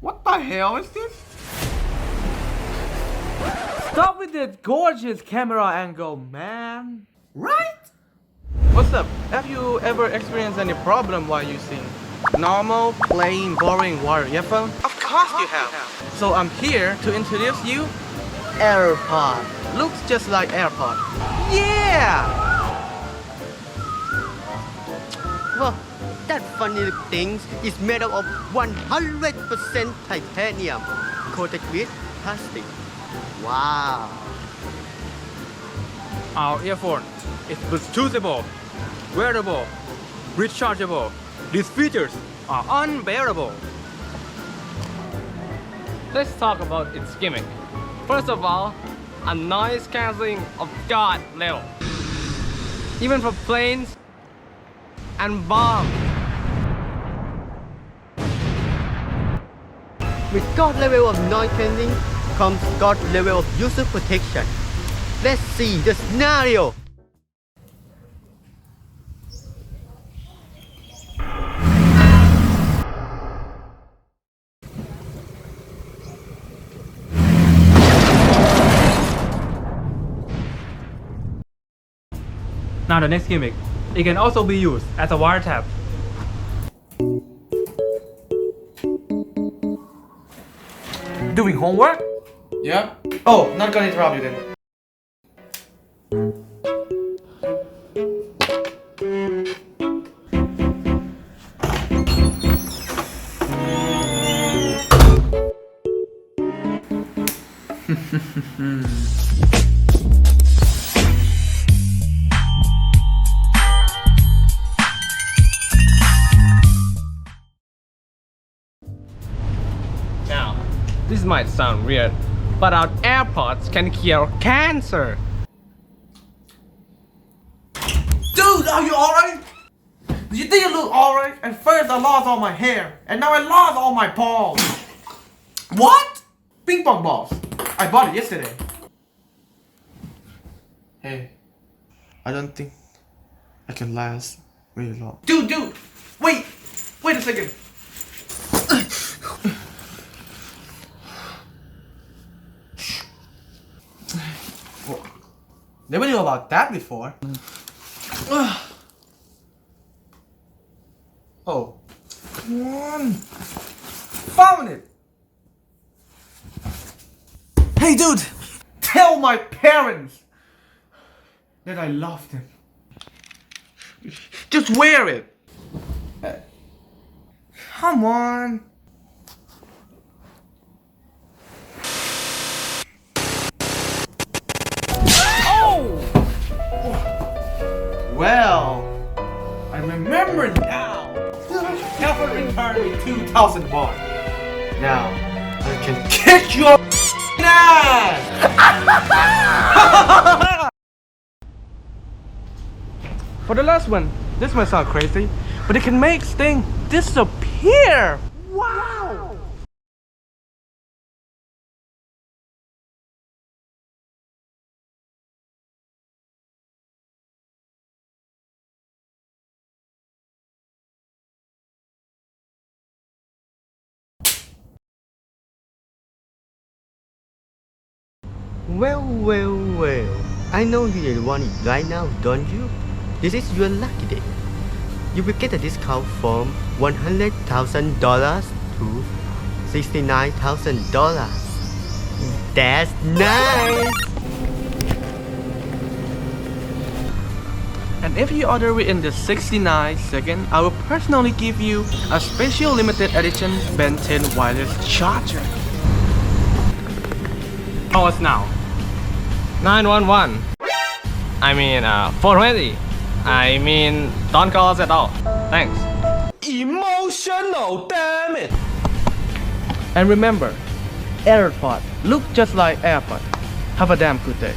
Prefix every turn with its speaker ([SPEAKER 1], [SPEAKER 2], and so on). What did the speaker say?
[SPEAKER 1] What the hell is this?
[SPEAKER 2] Stop with that gorgeous camera angle, man.
[SPEAKER 1] Right?
[SPEAKER 2] What's up? Have you ever experienced any problem while using normal, plain, boring wire earphone? Of course you have. So I'm here to introduce you AirPods. Looks just like AirPods. Yeah!
[SPEAKER 3] Well, that funny thing is made up of 100% titanium coated with plastic. Wow!
[SPEAKER 4] Our earphone is Bluetoothable, wearable, rechargeable. These features are unbearable. Let's talk about its gimmick. First of all, a noise cancelling of God level. Even for planes and bombs.
[SPEAKER 3] With God level of noise cancelling comes God level of user protection. Let's see the scenario.
[SPEAKER 4] Now the next gimmick. It can also be used as a wiretap.
[SPEAKER 2] Doing homework?
[SPEAKER 1] Yeah?
[SPEAKER 2] Oh, not gonna interrupt you then.
[SPEAKER 4] Now, this might sound weird, but our AirPods can cure cancer.
[SPEAKER 2] Dude, are you alright? Do you think you look alright? At first I lost all my hair, and now I lost all my balls. What? Ping pong balls. I bought it yesterday.
[SPEAKER 1] Hey, I don't think I can last very long.
[SPEAKER 2] Dude, wait a second. Never knew about that before. Oh, come on. Found it. Hey, dude, tell my parents that I love them. Just wear it. Come on. Well, I remember now. Never return me 2,000 baht. Now, I can kick your ass! For the last one, this might sound crazy, but it can make Sting disappear! Wow!
[SPEAKER 3] Well. I know you didn't want it right now, don't you? This is your lucky day. You will get a discount from $100,000 to $69,000. That's nice!
[SPEAKER 2] And if you order within the 69 seconds, I will personally give you a special limited edition Ben 10 wireless charger.
[SPEAKER 4] Call us now. 911. I mean, 420. I mean, don't call us at all. Thanks.
[SPEAKER 1] Emotional, damn it!
[SPEAKER 2] And remember, AirPods look just like AirPods. Have a damn good day.